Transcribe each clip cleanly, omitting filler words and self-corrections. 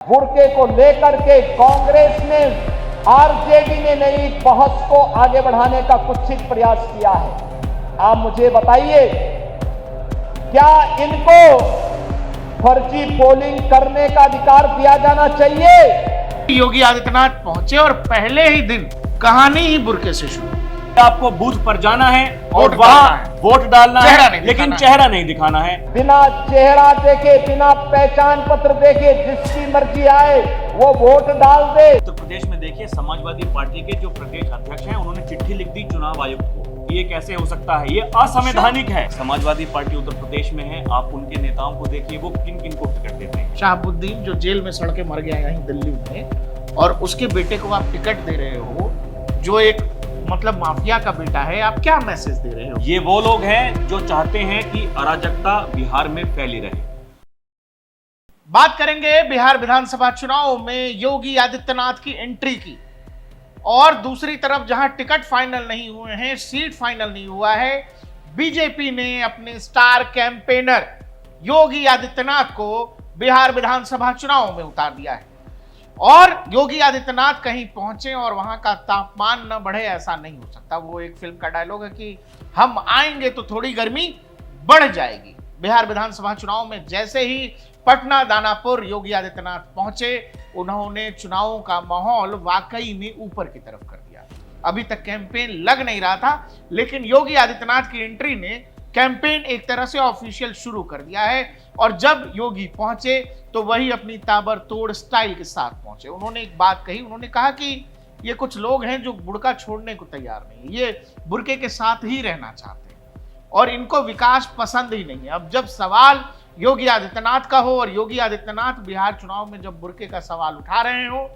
Burke को लेकर के कांग्रेस ने, आरजेडी ने नई बहस को आगे बढ़ाने का कुत्सित प्रयास किया है। आप मुझे बताइए, क्या इनको फर्जी पोलिंग करने का अधिकार दिया जाना चाहिए? योगी आदित्यनाथ पहुंचे और पहले ही दिन कहानी ही बुर्के से शुरू। आपको बूथ पर जाना है और वहां वोट डालना है, लेकिन चेहरा नहीं दिखाना है। बिना चेहरा देखे, बिना पहचान पत्र देखे जिसकी मर्जी आए वो वोट डाल दे। उत्तर प्रदेश में देखिए, समाजवादी पार्टी के जो प्रदेश अध्यक्ष हैं, उन्होंने चिट्ठी लिख दी चुनाव आयुक्त को। ये कैसे हो सकता है? ये असंवैधानिक है। समाजवादी पार्टी उत्तर प्रदेश में है, आप उनके नेताओं को देखिए, वो किन किन को टिकट देते हैं। शहाबुद्दीन जो जेल में सड़ के मर गया यहीं दिल्ली में, और उसके बेटे को आप टिकट दे रहे हो, जो एक मतलब माफिया का बेटा है। आप क्या मैसेज दे रहे हो? ये वो लोग हैं जो चाहते हैं कि अराजकता बिहार में फैली रहे। बात करेंगे बिहार विधानसभा चुनाव में योगी आदित्यनाथ की एंट्री की, और दूसरी तरफ जहां टिकट फाइनल नहीं हुए हैं, सीट फाइनल नहीं हुआ है, बीजेपी ने अपने स्टार कैंपेनर योगी आदित्यनाथ को बिहार विधानसभा चुनाव में उतार दिया है। और योगी आदित्यनाथ कहीं पहुंचे और वहां का तापमान न बढ़े, ऐसा नहीं हो सकता। वो एक फिल्म का डायलॉग है कि हम आएंगे तो थोड़ी गर्मी बढ़ जाएगी। बिहार विधानसभा चुनाव में जैसे ही पटना दानापुर योगी आदित्यनाथ पहुंचे, उन्होंने चुनावों का माहौल वाकई में ऊपर की तरफ कर दिया। अभी तक कैंपेन लग नहीं रहा था, लेकिन योगी आदित्यनाथ की एंट्री ने कैंपेन एक तरह से ऑफिशियल शुरू कर दिया है। और जब योगी पहुंचे तो वही अपनी ताबड़तोड़ स्टाइल के साथ पहुंचे। उन्होंने एक बात कही, उन्होंने कहा कि ये कुछ लोग हैं जो बुर्का छोड़ने को तैयार नहीं, ये बुर्के के साथ ही रहना चाहते हैं और इनको विकास पसंद ही नहीं है। अब जब सवाल योगी आदित्यनाथ का हो और योगी आदित्यनाथ बिहार चुनाव में जब बुर्के का सवाल उठा रहे हो,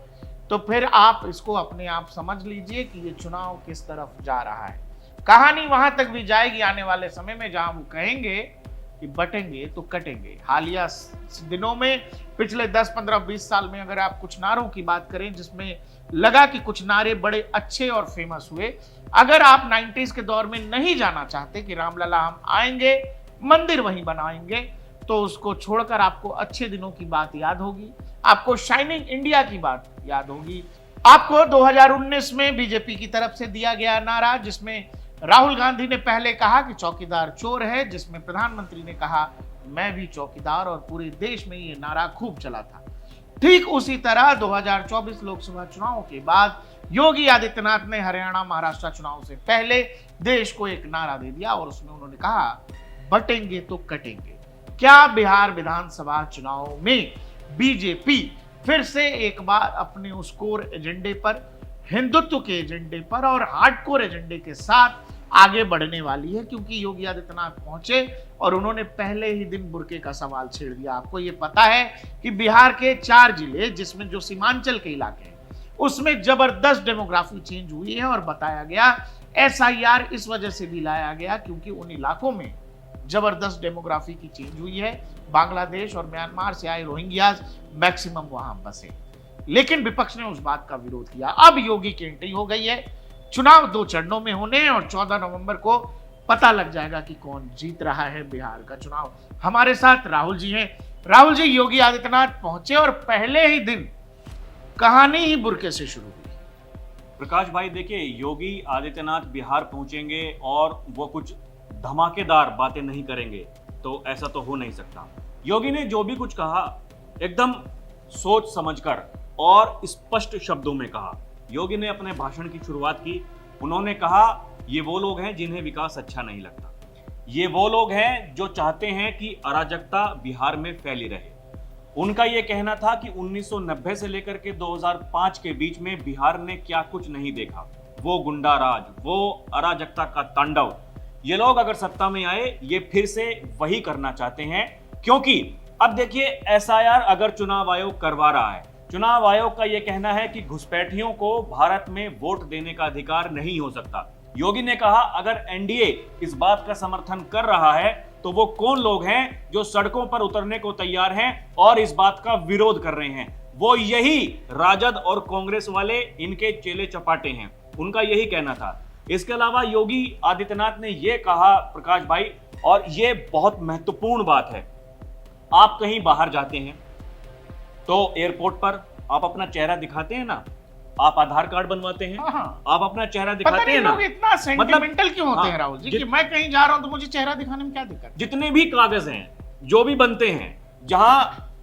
तो फिर आप इसको अपने आप समझ लीजिए कि ये चुनाव किस तरफ जा रहा है। कहानी वहां तक भी जाएगी आने वाले समय में, जहां वो कहेंगे कि बटेंगे तो कटेंगे। हालिया दिनों में, पिछले 10, 15, 20 साल में अगर आप कुछ नारों की बात करें जिसमें लगा कि कुछ नारे बड़े अच्छे और फेमस हुए, अगर आप 90s के दौर में नहीं जाना चाहते कि रामलला हम आएंगे, मंदिर वहीं बनाएंगे, तो उसको छोड़कर आपको अच्छे दिनों की बात याद होगी, आपको शाइनिंग इंडिया की बात याद होगी, आपको 2019 में बीजेपी की तरफ से दिया गया नारा जिसमें राहुल गांधी ने पहले कहा कि चौकीदार चोर है, जिसमें प्रधानमंत्री ने कहा मैं भी चौकीदार, और पूरे देश में ये नारा खूब चला था। ठीक उसी तरह 2024 लोकसभा चुनाव के बाद योगी आदित्यनाथ ने हरियाणा महाराष्ट्र चुनाव से पहले देश को एक नारा दे दिया और उसमें उन्होंने कहा बटेंगे तो कटेंगे। क्या बिहार विधानसभा चुनाव में बीजेपी फिर से एक बार अपने उस कोर एजेंडे पर, हिंदुत्व के एजेंडे पर और हार्डकोर एजेंडे के साथ आगे बढ़ने वाली है? क्योंकि योगी आदित्यनाथ पहुंचे और उन्होंने पहले ही दिन बुर्के का सवाल छेड़ दिया। आपको ये पता है कि बिहार के 4 जिले, जिसमें जो सीमांचल के इलाके हैं, उसमें जबरदस्त डेमोग्राफी चेंज हुई है। और बताया गया SIR इस वजह से भी लाया गया क्योंकि उन इलाकों में जबरदस्त डेमोग्राफी की चेंज हुई है। बांग्लादेश और म्यांमार से आए रोहिंग्याज मैक्सिमम वहां बसे, लेकिन विपक्ष ने उस बात का विरोध किया। अब योगी की एंट्री हो गई है। चुनाव 2 चरणों में होने हैं और 14 नवंबर को पता लग जाएगा कि कौन जीत रहा है बिहार का चुनाव। हमारे साथ राहुल जी हैं। राहुल जी, योगी आदित्यनाथ पहुंचे और पहले ही दिन कहानी ही बुर्के से शुरू हुई। प्रकाश भाई देखिए, योगी आदित्यनाथ बिहार पहुंचेंगे और वो कुछ धमाकेदार बातें नहीं करेंगे तो ऐसा तो हो नहीं सकता। योगी ने जो भी कुछ कहा एकदम सोच समझकर और स्पष्ट शब्दों में कहा। योगी ने अपने भाषण की शुरुआत की, उन्होंने कहा ये वो लोग हैं जिन्हें विकास अच्छा नहीं लगता, ये वो लोग हैं जो चाहते हैं कि अराजकता बिहार में फैली रहे। उनका ये कहना था कि 1990 से लेकर के 2005 के बीच में बिहार ने क्या कुछ नहीं देखा, वो गुंडा राज, वो अराजकता का तांडव। ये लोग अगर सत्ता में आए, ये फिर से वही करना चाहते हैं। क्योंकि अब देखिए, SIR अगर चुनाव आयोग करवा रहा है, चुनाव आयोग का यह कहना है कि घुसपैठियों को भारत में वोट देने का अधिकार नहीं हो सकता। योगी ने कहा अगर NDA इस बात का समर्थन कर रहा है तो वो कौन लोग हैं जो सड़कों पर उतरने को तैयार हैं और इस बात का विरोध कर रहे हैं? वो यही राजद और कांग्रेस वाले, इनके चेले चपाटे हैं। उनका यही कहना था। इसके अलावा योगी आदित्यनाथ ने यह कहा प्रकाश भाई, और यह बहुत महत्वपूर्ण बात है, आप कहीं बाहर जाते हैं, तो एयरपोर्ट पर आप अपना चेहरा दिखाते हैं ना, आप आधार कार्ड बनवाते हैं, हाँ। आप अपना चेहरा पता दिखाते नहीं हैं ना, लोग इतना सेंटिमेंटल क्यों होते हाँ, हैं राहुल जी कि मैं कहीं जा रहा हूं तो मुझे चेहरा दिखाने में क्या दिक्कत है? जितने भी कागज हैं, जो भी बनते हैं, जहां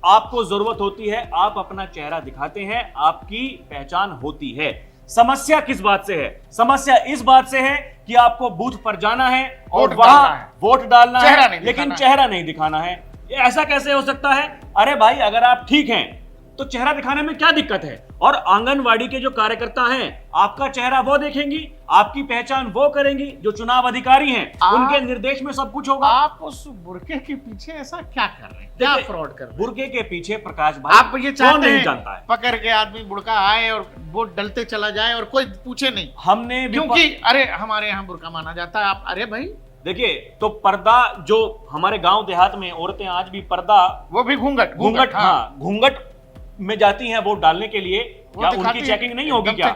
आपको जरूरत होती है आप अपना चेहरा दिखाते हैं, आपकी पहचान होती है। समस्या किस बात से है? समस्या इस बात से है कि आपको बूथ पर जाना है और वोट वहां डालना है। वोट डालना चेहरा है, नहीं लेकिन दिखाना है। चेहरा नहीं दिखाना है। ये ऐसा कैसे हो सकता है? अरे भाई, अगर आप ठीक हैं तो चेहरा दिखाने में क्या दिक्कत है? और आंगनवाड़ी के जो कार्यकर्ता हैं, आपका चेहरा वो देखेंगी, आपकी पहचान वो करेंगी, जो चुनाव अधिकारी हैं, उनके निर्देश में सब कुछ होगा। आप उस बुरके के पीछे ऐसा क्या कर रहे हैं? क्या देखिए, फ्रॉड कर रहे हैं? बुरके के पीछे प्रकाश भाई आप ये कौन चाहते नहीं हैं जानता है? पकड़ के आदमी बुड़का आए और वोट डलते चला जाए और कोई पूछे नहीं, हमने क्योंकि अरे हमारे यहाँ बुरका माना जाता है। आप अरे भाई, देखिए, तो पर्दा जो हमारे गांव देहात में औरतें आज भी पर्दा, वो भी घूंघट घूंघट, हाँ, घूंघट में जाती हैं वोट डालने के लिए, क्या उनकी चेकिंग नहीं होगी? क्या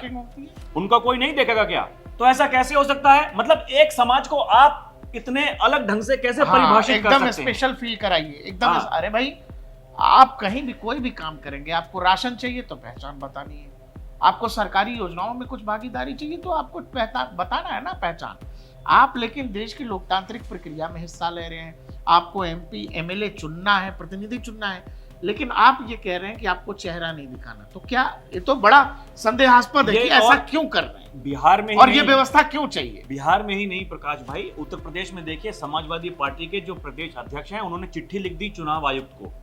उनका कोई नहीं देखेगा क्या? तो ऐसा कैसे हो सकता है? मतलब एक समाज को आप इतने अलग ढंग से कैसे परिभाषित कर एकदम सकते हैं? स्पेशल फील कराइए एकदम। हाँ। अरे भाई, आप कहीं भी कोई भी काम करेंगे, आपको राशन चाहिए तो पहचान बतानी है, आपको सरकारी योजनाओं में कुछ भागीदारी चाहिए तो आपको बताना है ना पहचान। आप लेकिन देश की लोकतांत्रिक प्रक्रिया में हिस्सा ले रहे हैं, आपको एमपी एमएलए चुनना है, प्रतिनिधि चुनना है, लेकिन आप ये कह रहे हैं कि आपको चेहरा नहीं दिखाना। तो क्या, ये तो बड़ा संदेहास्पद है कि ऐसा क्यों कर रहे हैं बिहार में ही और ये नहीं, व्यवस्था क्यों चाहिए? बिहार में ही नहीं प्रकाश भाई, उत्तर प्रदेश में देखिए, समाजवादी पार्टी के जो प्रदेश अध्यक्ष हैं, उन्होंने चिट्ठी लिख दी चुनाव आयुक्त को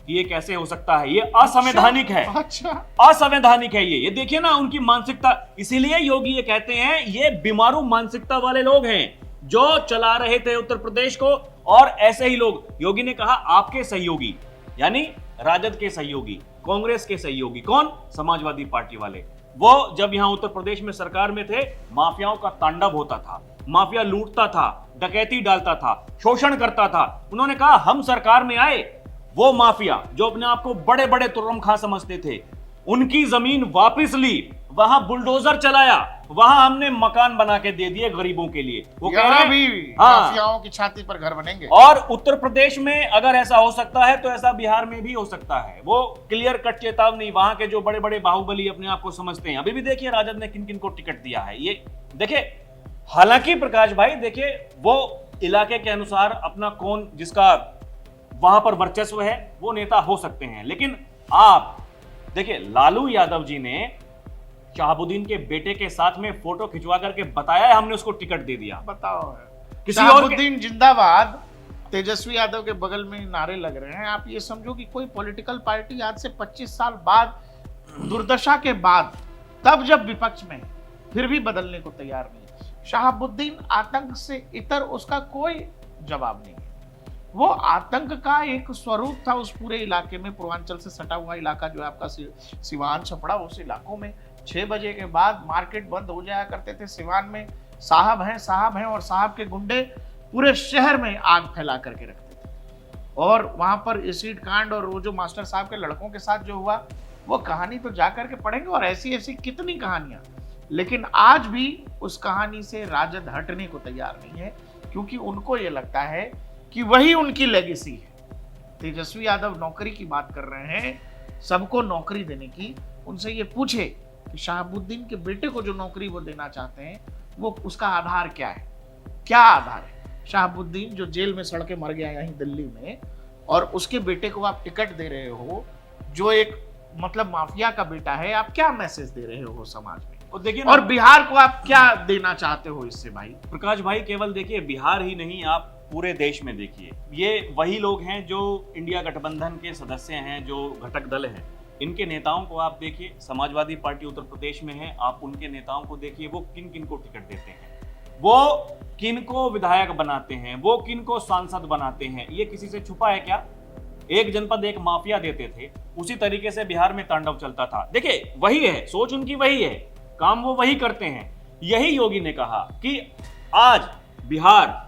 कि ये कैसे हो सकता है, ये असंवैधानिक है। अच्छा, असंवैधानिक है ये देखिए ना उनकी मानसिकता। इसीलिए योगी ये कहते हैं ये बीमारू मानसिकता वाले लोग हैं जो चला रहे थे उत्तर प्रदेश को। और ऐसे ही लोग, योगी ने कहा आपके सहयोगी, यानी राजद के सहयोगी, कांग्रेस के सहयोगी, कौन? समाजवादी पार्टी वाले। वो जब यहां उत्तर प्रदेश में सरकार में थे, माफियाओं का तांडव होता था, माफिया लूटता था, डकैती डालता था, शोषण करता था। उन्होंने कहा हम सरकार में आए, वो माफिया जो अपने आप को बड़े बड़े तुर्रम खां समझते थे, उनकी जमीन वापस ली, वहां बुलडोजर चलाया, वहां हमने मकान बना के दे दिए गरीबों के लिए। वो कह रहे भी हैं माफियाओं की छाती पर घर बनेंगे। और उत्तर प्रदेश में अगर ऐसा हो सकता है तो ऐसा बिहार में भी हो सकता है। वो क्लियर कट चेतावनी, वहां के जो बड़े बड़े बाहुबली अपने आप को समझते हैं, अभी भी देखिए राजद ने किन किन को टिकट दिया है, ये देखिए। हालांकि प्रकाश भाई देखिए, वो इलाके के अनुसार अपना कौन जिसका वहां पर वर्चस्व है वो नेता हो सकते हैं, लेकिन आप देखिए लालू यादव जी ने शहाबुद्दीन के बेटे के साथ में फोटो खिंचवा करके बताया है हमने उसको टिकट दे दिया। बताओ, किसी और शहाबुद्दीन जिंदाबाद, तेजस्वी यादव के बगल में नारे लग रहे हैं। आप ये समझो कि कोई पॉलिटिकल पार्टी आज से 25 साल बाद, दुर्दशा के बाद, तब जब विपक्ष में, फिर भी बदलने को तैयार नहीं। शहाबुद्दीन आतंक से इतर उसका कोई जवाब नहीं है। वो आतंक का एक स्वरूप था उस पूरे इलाके में। पूर्वांचल से सटा हुआ इलाका जो है आपका सिवान छपड़ा, उस इलाकों में 6 बजे के बाद मार्केट बंद हो जाया करते थे। सिवान में साहब हैं और साहब के गुंडे पूरे शहर में आग फैला करके रखते थे। और वहां पर एसिड कांड और वो जो मास्टर साहब के लड़कों के साथ जो हुआ, वो कहानी तो जा करके पढ़ेंगे, और ऐसी ऐसी कितनी कहानियां। लेकिन आज भी उस कहानी से राजद हटने को तैयार नहीं है, क्योंकि उनको ये लगता है कि वही उनकी लेगेसी है। तेजस्वी यादव नौकरी की बात कर रहे हैं, सबको नौकरी देने की। उनसे ये पूछे कि शहाबुद्दीन के बेटे को जो नौकरी वो देना चाहते हैं, वो उसका आधार क्या है? क्या आधार है? शहाबुद्दीन जो जेल में सड़ के मर गया यहीं दिल्ली में, और उसके बेटे को आप टिकट दे रहे हो, जो एक मतलब माफिया का बेटा है। आप क्या मैसेज दे रहे हो समाज में? और देखिए, और बिहार को आप क्या देना चाहते हो इससे भाई? प्रकाश भाई केवल देखिए बिहार ही नहीं, आप पूरे देश में देखिए, ये वही लोग हैं जो इंडिया गठबंधन के सदस्य हैं, जो घटक दल हैं। इनके नेताओं को आप देखिए, समाजवादी पार्टी उत्तर प्रदेश में है, आप उनके नेताओं को देखिए, वो किन किन को टिकट देते हैं, वो किन को विधायक बनाते हैं, वो किन को सांसद बनाते हैं। ये किसी से छुपा है क्या? एक जनपद एक माफिया देते थे, उसी तरीके से बिहार में तांडव चलता था। देखिए वही है, सोच उनकी वही है, काम वो वही करते हैं। यही योगी ने कहा कि आज बिहार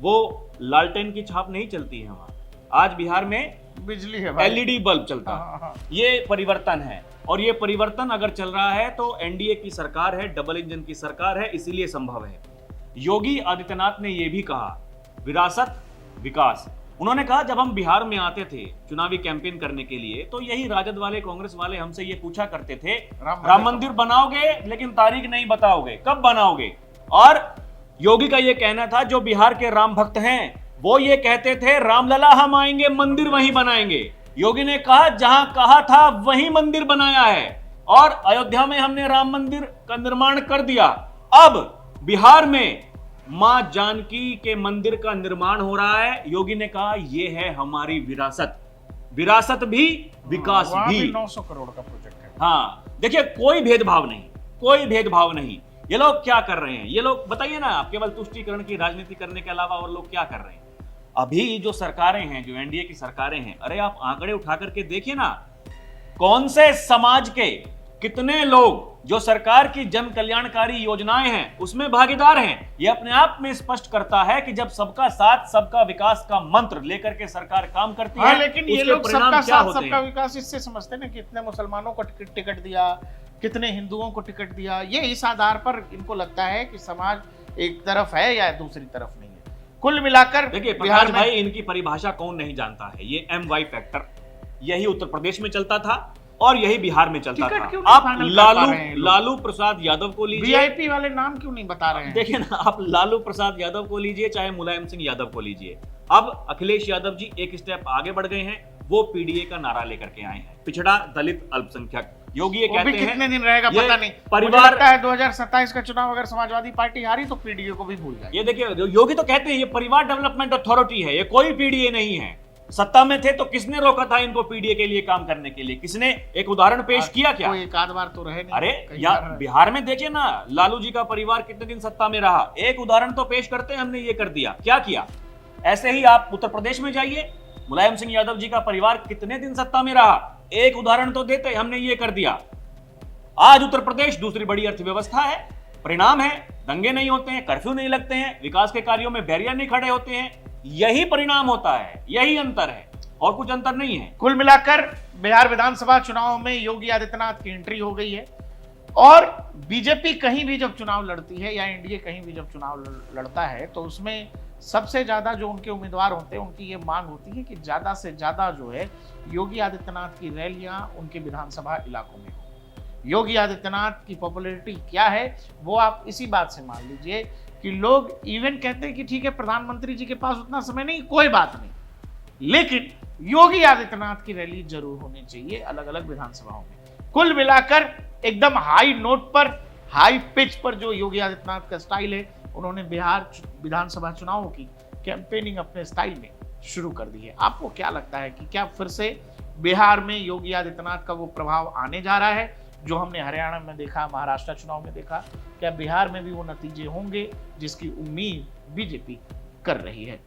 वो लालटेन की छाप नहीं चलती है, वहां आज बिहार में बिजली है, एलईडी बल्ब चलता है। ये परिवर्तन है, और ये परिवर्तन अगर चल रहा है तो एनडीए की सरकार है, डबल इंजन की सरकार है, इसीलिए संभव है। योगी आदित्यनाथ ने यह भी कहा, विरासत विकास। उन्होंने कहा जब हम बिहार में आते थे चुनावी कैंपेन करने के लिए तो यही राजद वाले कांग्रेस वाले हमसे ये पूछा करते थे राम मंदिर बनाओगे लेकिन तारीख नहीं बताओगे, कब बनाओगे। और योगी का ये कहना था जो बिहार के राम भक्त हैं वो ये कहते थे रामलला हम आएंगे मंदिर वहीं बनाएंगे। योगी ने कहा जहां कहा था वहीं मंदिर बनाया है और अयोध्या में हमने राम मंदिर का निर्माण कर दिया। अब बिहार में मां जानकी के मंदिर का निर्माण हो रहा है। योगी ने कहा यह है हमारी विरासत, विरासत भी विकास भी। 900 करोड़ का प्रोजेक्ट है। हाँ देखिए कोई भेदभाव नहीं, कोई भेदभाव नहीं। ये लोग क्या कर रहे हैं, ये लोग बताइए ना, आप केवल तुष्टीकरण की राजनीति करने के अलावा और लोग क्या कर रहे हैं। अभी जो सरकारें हैं, जो एनडीए की सरकारें हैं, अरे आप आंकड़े उठा करके देखिए ना, कौन से समाज के कितने लोग जो सरकार की जन कल्याणकारी योजनाएं हैं उसमें भागीदार हैं। ये अपने आप में स्पष्ट करता है कि जब सबका साथ सबका विकास का मंत्र लेकर के सरकार काम करती है, लेकिन ये लोग सबका साथ सबका विकास इससे समझते हैं ना, कितने मुसलमानों को टिकट दिया, कितने हिंदुओं को टिकट दिया, ये इस आधार पर इनको लगता है कि समाज एक तरफ है या दूसरी तरफ नहीं है। कुल मिलाकर देखिए प्रकाश भाई, इनकी परिभाषा कौन नहीं जानता है। ये MY फैक्टर यही उत्तर प्रदेश में चलता था और यही बिहार में चलता था। आप लालू प्रसाद यादव को लीजिए, वीआईपी वाले नाम क्यों नहीं बता रहे हैं। देखिए ना, आप लालू प्रसाद यादव को लीजिए चाहे मुलायम सिंह यादव को लीजिए, अब अखिलेश यादव जी एक स्टेप आगे बढ़ गए हैं। वो पीडीए का नारा लेकर के आए हैं, पिछड़ा दलित अल्पसंख्यक। योगी ये कहते हैं कितने दिन रहेगा पता नहीं, परिवार लगता है 2027 का चुनाव अगर समाजवादी पार्टी हारी तो पीडीए को भी भूल जाए। ये देखिए योगी तो कहते हैं ये परिवार डेवलपमेंट अथॉरिटी है, ये कोई पीडीए नहीं है। सत्ता में थे तो किसने रोका था इनको पीडीए के लिए काम करने के लिए? किसने एक उदाहरण पेश किया क्या? कोई एक आध बार तो रहे नहीं। अरे या बिहार में देखिए ना, लालू जी का परिवार कितने दिन सत्ता में रहा, एक उदाहरण तो पेश करते हैं हमने ये कर दिया, क्या किया। ऐसे ही आप उत्तर प्रदेश में जाइए, मुलायम सिंह यादव जी का परिवार कितने दिन सत्ता में रहा, एक उदाहरण तो देते, हमने ये कर दिया। आज उत्तर प्रदेश दूसरी बड़ी अर्थव्यवस्था है, परिणाम है दंगे नहीं होते हैं, कर्फ्यू नहीं लगते हैं, विकास के कार्यों में बैरियर नहीं खड़े होते हैं। यही परिणाम होता है, यही अंतर है और कुछ अंतर नहीं है। कुल मिलाकर बिहार विधानसभा चुनाव में योगी आदित्यनाथ की एंट्री हो गई है और बीजेपी कहीं भी जब चुनाव लड़ती है या एनडीए कहीं भी जब चुनाव लड़ता है तो उसमें सबसे ज्यादा जो उनके उम्मीदवार होते हैं उनकी ये मांग होती है कि ज्यादा से ज्यादा जो है योगी आदित्यनाथ की रैलियां उनके विधानसभा इलाकों में हो। योगी आदित्यनाथ की पॉपुलैरिटी क्या है वो आप इसी बात से मान लीजिए कि लोग इवन कहते हैं कि ठीक है प्रधानमंत्री जी के पास उतना समय नहीं, कोई बात नहीं, लेकिन योगी आदित्यनाथ की रैली जरूर होनी चाहिए अलग अलग विधानसभाओं में। कुल मिलाकर एकदम हाई नोट पर, हाई पिच पर जो योगी आदित्यनाथ का स्टाइल है, उन्होंने बिहार विधानसभा चुनावों की कैंपेनिंग अपने स्टाइल में शुरू कर दी है। आपको क्या लगता है कि क्या फिर से बिहार में योगी आदित्यनाथ का वो प्रभाव आने जा रहा है जो हमने हरियाणा में देखा, महाराष्ट्र चुनाव में देखा? क्या बिहार में भी वो नतीजे होंगे जिसकी उम्मीद बीजेपी कर रही है?